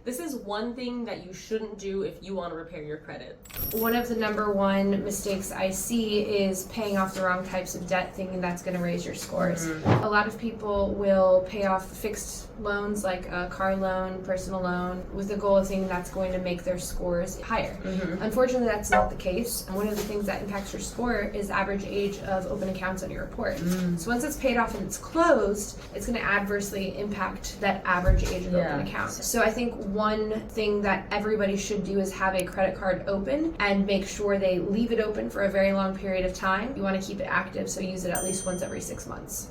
This is one thing that you shouldn't do if you want to repair your credit. One of the number one mistakes I see is paying off the wrong types of debt, thinking that's going to raise your scores. A lot of people will pay off fixed loans like a car loan, personal loan, with the goal of thinking that's going to make their scores higher. Unfortunately, that's not the case. And one of the things that impacts your score is the average age of open accounts on your report. So once it's paid off and it's closed, it's going to adversely impact that average age of open accounts. So I think one thing that everybody should do is have a credit card open and make sure they leave it open for a very long period of time. You want to keep it active, so use it at least once every 6 months.